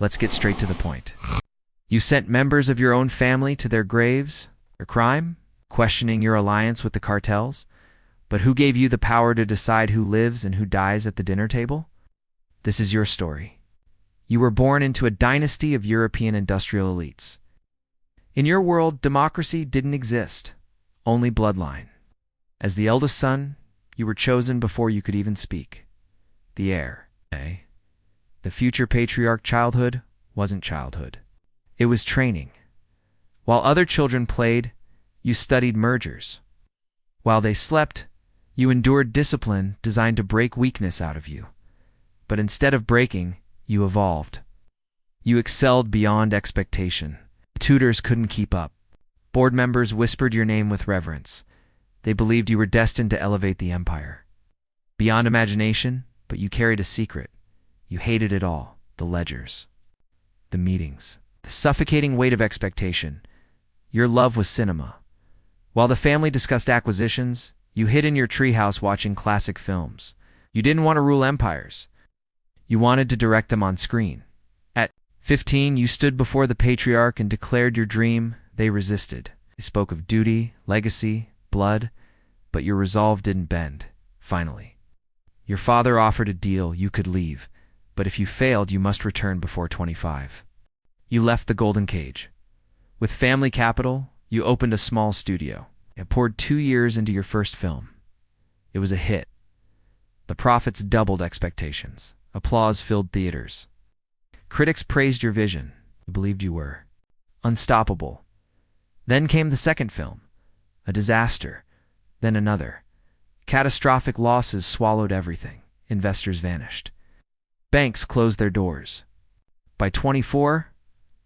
Let's get straight to the point. You sent members of your own family to their graves? A crime? Questioning your alliance with the cartels? But who gave you the power to decide who lives and who dies at the dinner table? This is your story. You were born into a dynasty of European industrial elites. In your world, democracy didn't exist, only bloodline. As the eldest son, you were chosen before you could even speak. The heir, eh? The future patriarch childhood wasn't childhood. It was training. While other children played, you studied mergers. While they slept, you endured discipline designed to break weakness out of you. But instead of breaking, you evolved. You excelled beyond expectation. Tutors couldn't keep up. Board members whispered your name with reverence. They believed you were destined to elevate the empire. Beyond imagination, but you carried a secret. You hated it all. The ledgers. The meetings. The suffocating weight of expectation. Your love was cinema. While the family discussed acquisitions, you hid in your treehouse watching classic films. You didn't want to rule empires. You wanted to direct them on screen. At 15, you stood before the Patriarch and declared your dream. They resisted. They spoke of duty, legacy, blood, but your resolve didn't bend, finally. Your father offered a deal. You could leave, but if you failed, you must return before 25. You left the golden cage. With family capital, you opened a small studio. It poured 2 years into your first film. It was a hit. The profits doubled expectations. Applause filled theaters. Critics praised your vision. You believed you were unstoppable. Then came the second film. A disaster. Then another. Catastrophic losses swallowed everything. Investors vanished. Banks closed their doors. By 24,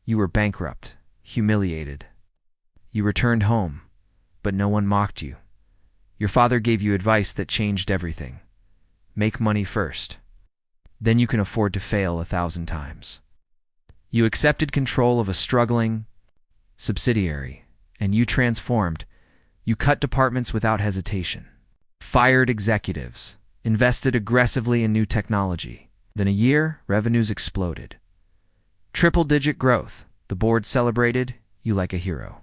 you were bankrupt, humiliated. You returned home, but no one mocked you. Your father gave you advice that changed everything. Make money first. Then you can afford to fail 1,000 times. You accepted control of a struggling subsidiary, and you transformed. You cut departments without hesitation, fired executives, invested aggressively in new technology. Then a year, revenues exploded. Triple-digit growth. The board celebrated you like a hero.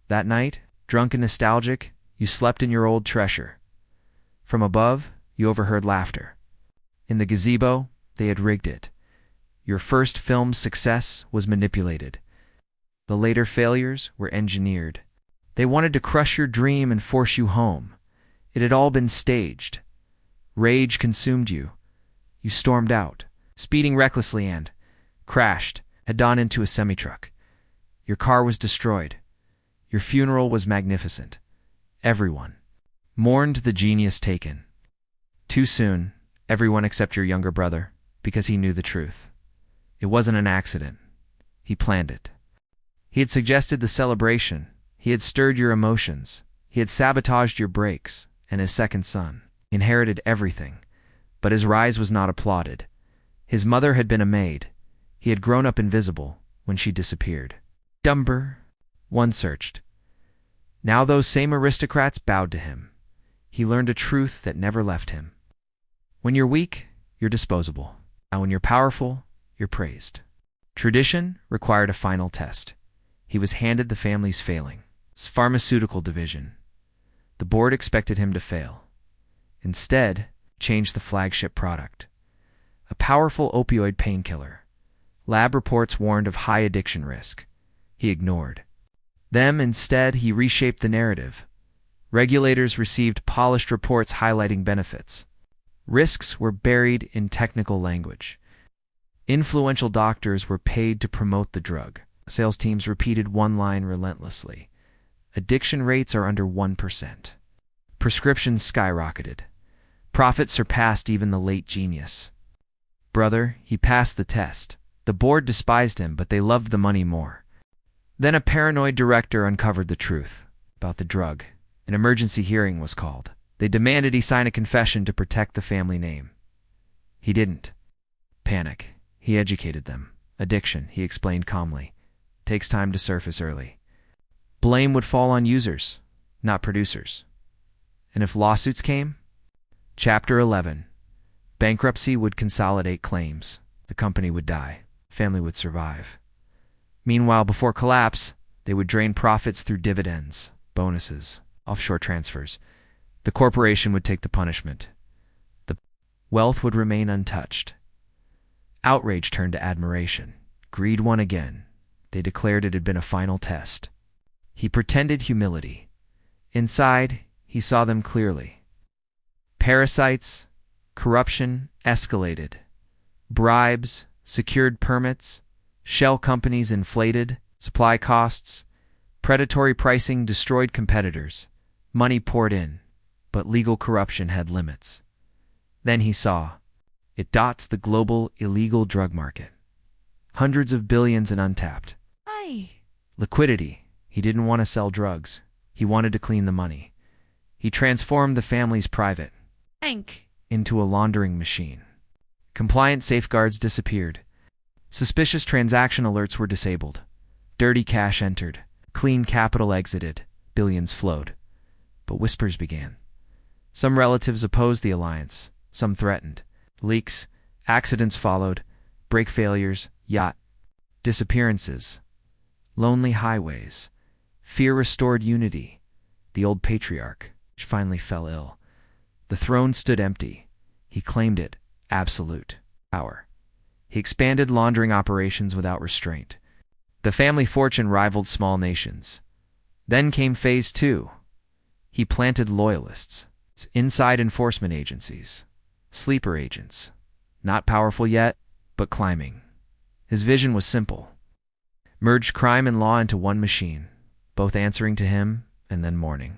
That night, drunk and nostalgic, you slept in your old treasure. From above, you overheard laughter. In the gazebo, they had rigged it. Your first film's success was manipulated. The later failures were engineered. They wanted to crush your dream and force you home. It had all been staged. Rage consumed you. You stormed out, speeding recklessly and crashed head-on into a semi-truck. Your car was destroyed. Your funeral was magnificent. Everyone mourned the genius taken. Too soon, everyone except your younger brother, because he knew the truth. It wasn't an accident. He planned it. He had suggested the celebration. He had stirred your emotions. He had sabotaged your breaks, and his second son inherited everything. But his rise was not applauded. His mother had been a maid. He had grown up invisible when she disappeared. Dumber, one searched. Now those same aristocrats bowed to him. He learned a truth that never left him. When you're weak, you're disposable. And when you're powerful, you're praised. Tradition required a final test. He was handed the family's failing, its pharmaceutical division. The board expected him to fail. Instead, changed the flagship product. A powerful opioid painkiller. Lab reports warned of high addiction risk. He ignored them. Instead, he reshaped the narrative. Regulators received polished reports highlighting benefits. Risks were buried in technical language. Influential doctors were paid to promote the drug. Sales teams repeated one line relentlessly. Addiction rates are under 1%. Prescriptions skyrocketed. Profit surpassed even the late genius. Brother, he passed the test. The board despised him, but they loved the money more. Then a paranoid director uncovered the truth about the drug. An emergency hearing was called. They demanded he sign a confession to protect the family name. He didn't. Panic. He educated them. Addiction, he explained calmly, takes time to surface early. Blame would fall on users, not producers. And if lawsuits came? Chapter 11. Bankruptcy would consolidate claims. The company would die. family would survive. Meanwhile, before collapse, they would drain profits through dividends, bonuses, offshore transfers. The corporation would take the punishment. The wealth would remain untouched. Outrage turned to admiration. Greed won again. They declared it had been a final test. He pretended humility. Inside, he saw them clearly. Parasites, corruption escalated. Bribes, secured permits, shell companies inflated supply costs, predatory pricing destroyed competitors. Money poured in, but legal corruption had limits. Then he saw, it dots the global illegal drug market. Hundreds of billions in untapped liquidity. He didn't want to sell drugs. He wanted to clean the money. He transformed the family's private bank into a laundering machine. Compliance safeguards disappeared. Suspicious transaction alerts were disabled. Dirty cash entered. Clean capital exited. Billions flowed. But whispers began. Some relatives opposed the alliance. Some threatened. Leaks, accidents followed, brake failures, yacht disappearances, lonely highways. Fear restored unity. The old patriarch finally fell ill. The throne stood empty. He claimed it, absolute power. He expanded laundering operations without restraint. The family fortune rivaled small nations. Then came phase 2. He planted loyalists, inside enforcement agencies, sleeper agents, not powerful yet, but climbing. His vision was simple. Merged crime and law into one machine, both answering to him and then mourning.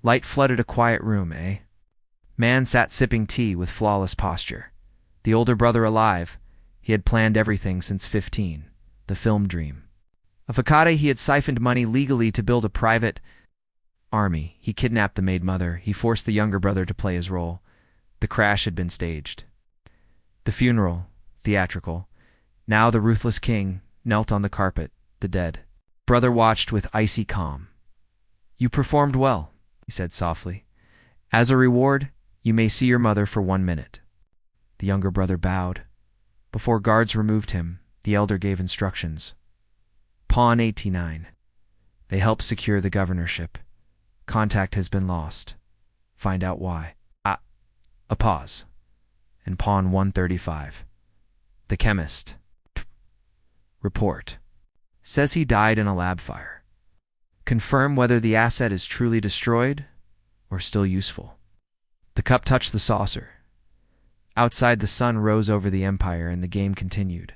Light flooded a quiet room, Man sat sipping tea with flawless posture. The older brother alive, he had planned everything since 15, the film dream. Of Hakata, he had siphoned money legally to build a private army. He kidnapped the maid mother. He forced the younger brother to play his role. The crash had been staged. The funeral, theatrical. Now the ruthless king knelt on the carpet, the dead. Brother watched with icy calm. "You performed well," he said softly. "As a reward, you may see your mother for 1 minute." The younger brother bowed. Before guards removed him, the elder gave instructions. Pawn 89. They helped secure the governorship. Contact has been lost. Find out why. A pause. And pawn 135. The chemist. Report. Says he died in a lab fire. Confirm whether the asset is truly destroyed or still useful. The cup touched the saucer. Outside, the sun rose over the empire and the game continued.